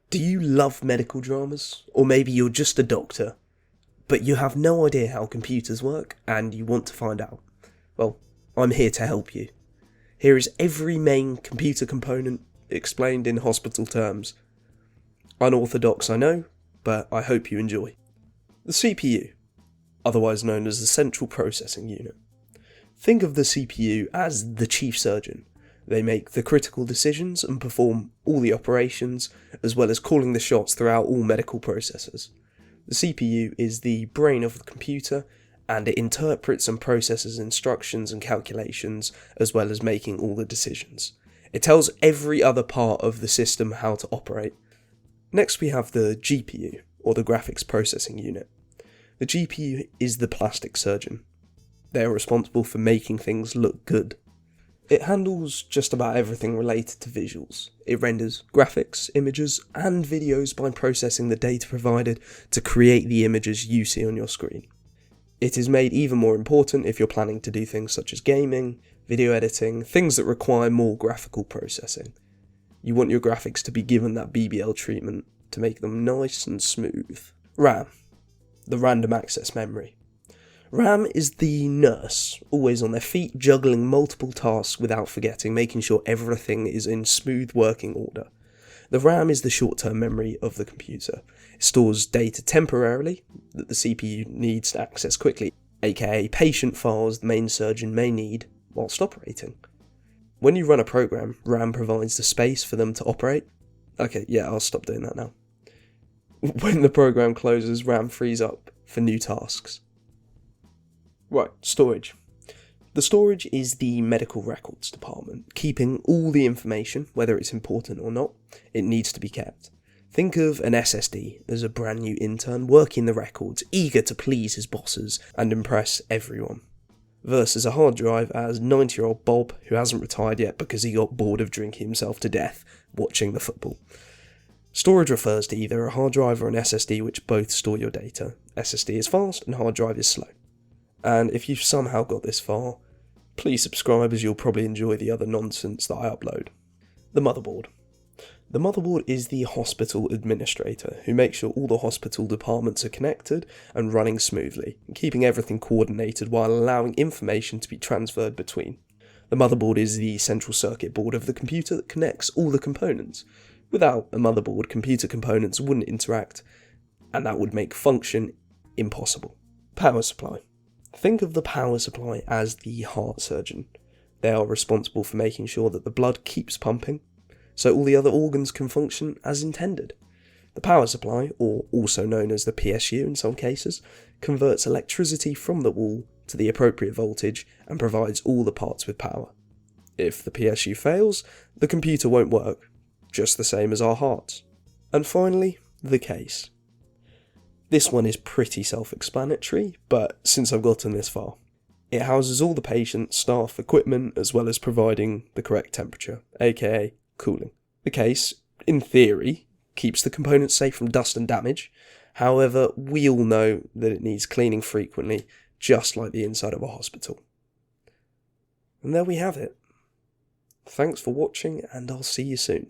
Do you love medical dramas? Or maybe you're just a doctor, but you have no idea how computers work and you want to find out? Well, I'm here to help you. Here is every main computer component explained in hospital terms. Unorthodox, I know, but I hope you enjoy. The CPU, otherwise known as the Central Processing Unit. Think of the CPU as the chief surgeon. They make the critical decisions and perform all the operations, as well as calling the shots throughout all medical processes. The CPU is the brain of the computer, and it interprets and processes instructions and calculations, as well as making all the decisions. It tells every other part of the system how to operate. Next we have the GPU, or the Graphics Processing Unit. The GPU is the plastic surgeon. They are responsible for making things look good. It handles just about everything related to visuals. It renders graphics, images, and videos by processing the data provided to create the images you see on your screen. It is made even more important if you're planning to do things such as gaming, video editing, things that require more graphical processing. You want your graphics to be given that BBL treatment to make them nice and smooth. RAM, the random access memory. RAM is the nurse, always on their feet, juggling multiple tasks without forgetting, making sure everything is in smooth working order. The RAM is the short-term memory of the computer. It stores data temporarily that the CPU needs to access quickly, aka patient files the main surgeon may need whilst operating. When you run a program, RAM provides the space for them to operate. Okay, yeah, I'll stop doing that now. When the program closes, RAM frees up for new tasks. Right, storage. The storage is the medical records department, keeping all the information, whether it's important or not, it needs to be kept. Think of an SSD as a brand new intern working the records, eager to please his bosses and impress everyone, versus a hard drive as 90-year-old Bob, who hasn't retired yet because he got bored of drinking himself to death watching the football. Storage refers to either a hard drive or an SSD, which both store your data. SSD is fast and hard drive is slow. And if you've somehow got this far, please subscribe as you'll probably enjoy the other nonsense that I upload. The motherboard. The motherboard is the hospital administrator who makes sure all the hospital departments are connected and running smoothly, and keeping everything coordinated while allowing information to be transferred between. The motherboard is the central circuit board of the computer that connects all the components. Without a motherboard, computer components wouldn't interact, and that would make function impossible. Power supply. Think of the power supply as the heart surgeon. They are responsible for making sure that the blood keeps pumping, so all the other organs can function as intended. The power supply, or also known as the PSU in some cases, converts electricity from the wall to the appropriate voltage and provides all the parts with power. If the PSU fails, the computer won't work, just the same as our hearts. And finally, the case. This one is pretty self-explanatory, but since I've gotten this far, it houses all the patient, staff, equipment, as well as providing the correct temperature, aka cooling. The case, in theory, keeps the components safe from dust and damage. However, we all know that it needs cleaning frequently, just like the inside of a hospital. And there we have it. Thanks for watching, and I'll see you soon.